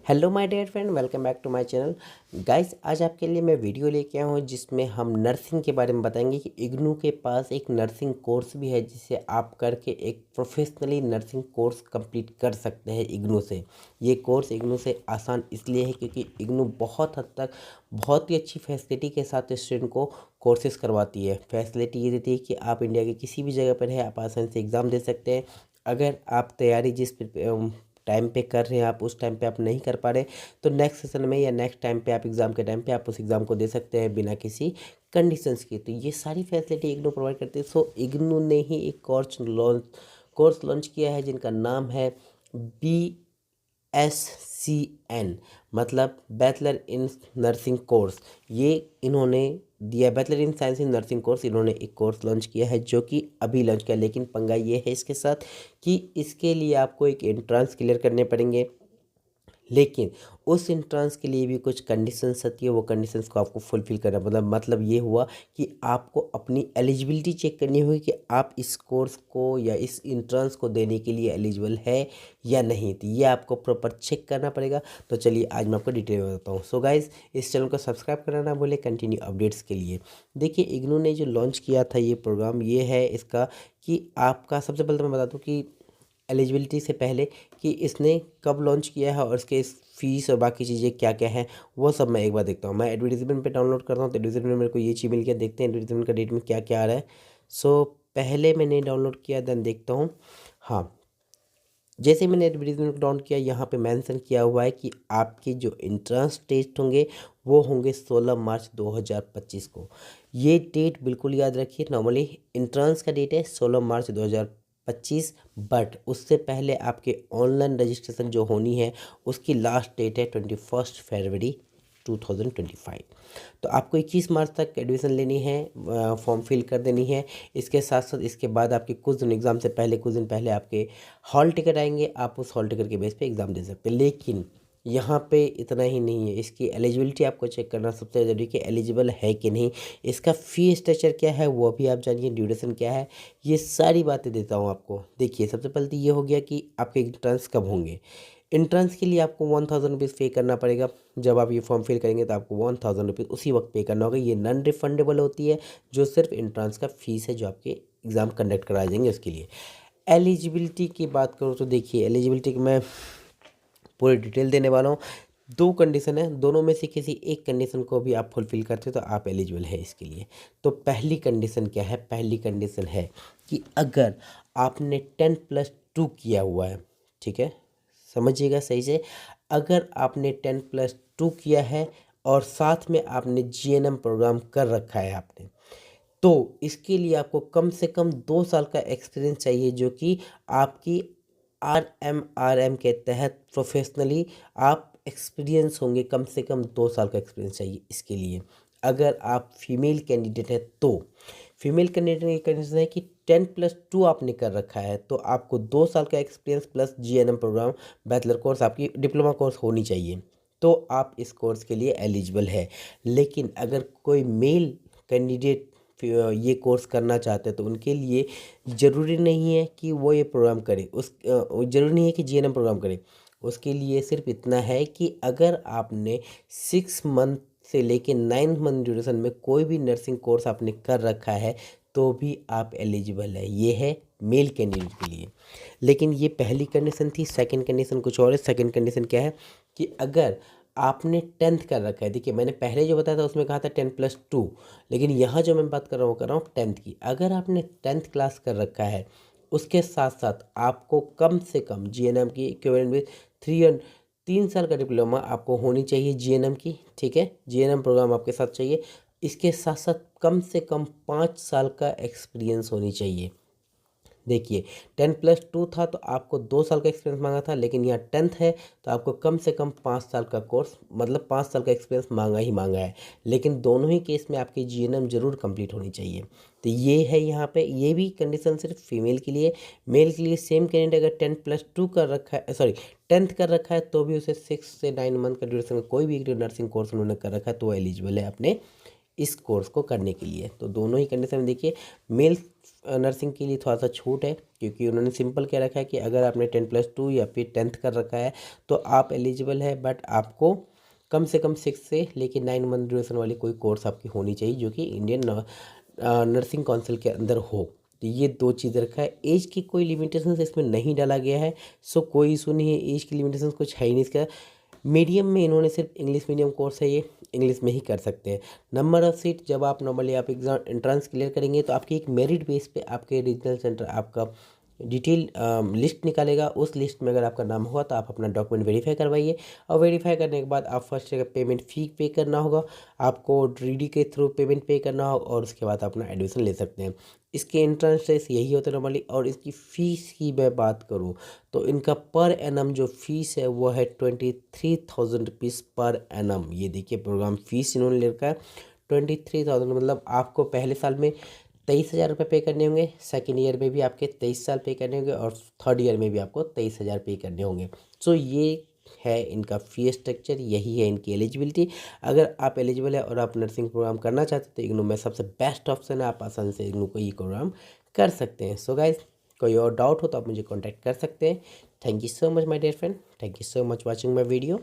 Hello my dear friend, welcome back to my channel. Guys, आज आपके लिए मैं वीडियो लेके आया हूँ जिसमें हम नर्सिंग के बारे में बताएंगे कि इग्नू के पास एक नर्सिंग कोर्स भी है जिसे आप करके एक प्रोफेशनली नर्सिंग कोर्स कंप्लीट कर सकते हैं इग्नू से। ये कोर्स इग्नू से आसान इसलिए है क्योंकि इग्नू बहुत हद तक बहुत ही अच्छी फैसिलिटी के साथ स्टूडेंट को कोर्सेज करवाती है। फैसिलिटी ये देती है कि आप इंडिया के किसी भी जगह पर है, आप आसानी से एग्ज़ाम दे सकते हैं। अगर आप तैयारी जिस टाइम पे कर रहे हैं, आप उस टाइम पे आप नहीं कर पा रहे, तो नेक्स्ट सेशन में या नेक्स्ट टाइम पे आप एग्ज़ाम के टाइम पे आप उस एग्ज़ाम को दे सकते हैं बिना किसी कंडीशंस के। तो ये सारी फैसिलिटी इग्नू प्रोवाइड करती है। सो इग्नू ने ही एक कोर्स लॉन्च किया है जिनका नाम है BSCN, मतलब बैचलर इन नर्सिंग कोर्स। ये इन्होंने दिया, bachelor in science in nursing course इन्होंने एक कोर्स लॉन्च किया है जो कि अभी लॉन्च किया। लेकिन पंगा ये है इसके साथ कि इसके लिए आपको एक एंट्रेंस क्लियर करने पड़ेंगे, लेकिन उस एंट्रेंस के लिए भी कुछ कंडीशंस आती है। वो कंडीशंस को आपको फुलफिल करना, मतलब ये हुआ कि आपको अपनी एलिजिबिलिटी चेक करनी होगी कि आप इस कोर्स को या इस एंट्रेंस को देने के लिए एलिजिबल है या नहीं। तो ये आपको प्रॉपर चेक करना पड़ेगा। तो चलिए आज मैं आपको डिटेल में बताता हूँ। सो गाइज, इस चैनल को सब्सक्राइब करना ना भूलें कंटिन्यू अपडेट्स के लिए। देखिए, इग्नू ने जो लॉन्च किया था ये प्रोग्राम, ये है इसका कि आपका सबसे पहले तो मैं बता दूँ कि एलिजिबिलिटी से पहले कि इसने कब लॉन्च किया है और इसके फीस और बाकी चीज़ें क्या क्या हैं वो सब मैं एक बार देखता हूँ। मैं एडवर्टीजमेंट पे डाउनलोड करता हूँ तो एडवर्टीजमेंट में मेरे को ये चीज़ मिल गया। देखते हैं एडवर्टीजमेंट का डेट में क्या क्या आ रहा है। सो पहले मैंने डाउनलोड किया, देन देखता हूँ। हाँ, जैसे मैंने एडवर्टीजमेंट डाउनलोड किया, यहाँ पे मेंशन किया हुआ है कि आपके जो एंट्रेंस टेस्ट होंगे वो होंगे 16 मार्च 2025 को। ये डेट बिल्कुल याद रखिए। नॉर्मली एंट्रेंस का डेट है 16 मार्च 2025, बट उससे पहले आपके ऑनलाइन रजिस्ट्रेशन जो होनी है उसकी लास्ट डेट है 21 फरवरी 2025। तो आपको 21 मार्च तक एडमिशन लेनी है, फॉर्म फिल कर देनी है। इसके साथ साथ इसके बाद आपके कुछ दिन एग्ज़ाम से पहले, कुछ दिन पहले आपके हॉल टिकट आएंगे, आप उस हॉल टिकट के बेस पे एग्ज़ाम दे सकते हैं। लेकिन यहाँ पे इतना ही नहीं है, इसकी एलिजिबिलिटी आपको चेक करना सबसे ज़रूरी कि एलिजिबल है कि नहीं। इसका फ़ी स्ट्रक्चर क्या है वो भी आप जानिए, ड्यूरेशन क्या है, ये सारी बातें देता हूँ आपको। देखिए, सबसे पहले तो ये हो गया कि आपके एंट्रेंस कब होंगे। एंट्रेंस के लिए आपको 1000 रुपीज़ पे करना पड़ेगा। जब आप ये फॉर्म फिल करेंगे तो आपको 1000 रुपीज़ उसी वक्त पे करना होगा। ये नॉन रिफंडेबल होती है, जो सिर्फ एंट्रेंस का फीस है जो आपके एग्ज़ाम कंडक्ट कराए जाएंगे उसके लिए। एलिजिबिलिटी की बात करूँ तो देखिए, एलिजिबिलिटी की मैं पूरी डिटेल देने वाला हूँ। दो कंडीशन है, दोनों में से किसी एक कंडीशन को भी आप फुलफिल करते हो तो आप एलिजिबल है इसके लिए। तो पहली कंडीशन क्या है? पहली कंडीशन है कि अगर आपने 10+2 किया हुआ है, ठीक है, समझिएगा सही से। अगर आपने 10+2 किया है और साथ में आपने जीएनएम प्रोग्राम कर रखा है आपने, तो इसके लिए आपको कम से कम 2 साल का एक्सपीरियंस चाहिए, जो कि आपकी RMRM के तहत प्रोफेशनली आप एक्सपीरियंस होंगे। कम से कम 2 साल का एक्सपीरियंस चाहिए इसके लिए। अगर आप फीमेल कैंडिडेट है तो फीमेल कैंडिडेट की कंडीशन है कि 10+2 आपने कर रखा है तो आपको 2 साल का experience plus GNM program bachelor course, आपकी डिप्लोमा कोर्स होनी चाहिए, तो आप इस कोर्स के लिए एलिजिबल है। लेकिन अगर कोई मेल कैंडिडेट ये कोर्स करना चाहते हैं तो उनके लिए ज़रूरी नहीं है कि वो ये प्रोग्राम करे, ज़रूरी नहीं है कि जीएनएम प्रोग्राम करे। उसके लिए सिर्फ इतना है कि अगर आपने 6 मंथ से लेके 9 मंथ ड्यूरेशन में कोई भी नर्सिंग कोर्स आपने कर रखा है तो भी आप एलिजिबल है। ये है मेल कैंडिडेट के लिए। लेकिन ये पहली कंडीशन थी। सेकंड कंडीशन कुछ और है। सेकंड कंडीशन क्या है कि अगर आपने 10th कर रखा है, देखिए मैंने पहले जो बताया था उसमें कहा था 10+2, लेकिन यहाँ जो मैं बात कर रहा हूँ 10th की। अगर आपने 10th क्लास कर रखा है, उसके साथ साथ आपको कम से कम जीएनएम की इक्विवेलेंट में 3 साल का डिप्लोमा आपको होनी चाहिए जीएनएम की, ठीक है, जीएनएम प्रोग्राम आपके साथ चाहिए। इसके साथ साथ कम से कम 5 साल का एक्सपीरियंस होनी चाहिए। देखिए, 10+2 था तो आपको 2 साल का एक्सपीरियंस मांगा था, लेकिन यहाँ 10th है तो आपको कम से कम 5 साल का कोर्स, मतलब 5 साल का एक्सपीरियंस मांगा ही मांगा है। लेकिन दोनों ही केस में आपकी जीएनएम जरूर कंप्लीट होनी चाहिए। तो ये है यहाँ पे, ये भी कंडीशन सिर्फ फीमेल के लिए। मेल के लिए सेम कैंडिडेट अगर 10+2 कर रखा है, सॉरी 10th कर रखा है, तो भी उसे 6 से 9 मंथ का ड्यूरेशन का कोई भी नर्सिंग कोर्स उन्होंने कर रखा है तो वो एलिजिबल है अपने इस कोर्स को करने के लिए। तो दोनों ही कंडीशन में देखिए, मेल नर्सिंग के लिए थोड़ा सा छूट है, क्योंकि उन्होंने सिंपल क्या रखा है कि अगर आपने 10+2 या फिर 10th कर रखा है तो आप एलिजिबल है, बट आपको कम से कम 6 से लेके 9 मंथ ड्यूरेशन वाली कोई कोर्स आपकी होनी चाहिए जो कि इंडियन नर्सिंग काउंसिल के अंदर हो। तो ये दो चीज़ रखा है। एज की कोई लिमिटेशन इसमें नहीं डाला गया है, सो कोई इशू नहीं है, एज की लिमिटेशन कुछ है ही नहीं इसका। मीडियम में इन्होंने सिर्फ इंग्लिश मीडियम कोर्स है, ये इंग्लिश में ही कर सकते हैं। नंबर ऑफ़ सीट, जब आप नॉर्मली आप एग्ज़ाम एंट्रेंस क्लियर करेंगे तो आपकी एक मेरिट बेस पे आपके रीजनल सेंटर आपका डिटेल लिस्ट निकालेगा। उस लिस्ट में अगर आपका नाम हुआ तो आप अपना डॉक्यूमेंट वेरीफाई करवाइए, और वेरीफाई करने के बाद आप फर्स्ट जगह पेमेंट फ़ी पे करना होगा, आपको डीडी के थ्रू पेमेंट पे करना होगा, और उसके बाद अपना एडमिशन ले सकते हैं। इसके एंट्रेंस टेस्ट यही होता है नॉर्मली। और इसकी फ़ीस की मैं बात करूँ तो इनका पर एनम जो फीस है वो है 23,000 रुपीज़ पर एनम। ये देखिए प्रोग्राम फीस इन्होंने ले रखा है 23,000, मतलब आपको पहले साल में 23,000 रुपये पे करने होंगे, सेकेंड ईयर में भी आपके 23 साल पे करने होंगे, और थर्ड ईयर में भी आपको 23,000 पे करने होंगे। सो ये है इनका फ़ी स्ट्रक्चर, यही है इनकी एलिजिबिलिटी। अगर आप एलिजिबल है और आप नर्सिंग प्रोग्राम करना चाहते हैं तो इग्नू में सबसे बेस्ट ऑप्शन है, आप आसानी से इग्नू को ये प्रोग्राम कर सकते हैं। सो गाइज, कोई और डाउट हो तो आप मुझे कॉन्टैक्ट कर सकते हैं। Thank you so much my dear friend, thank you so much watching my video.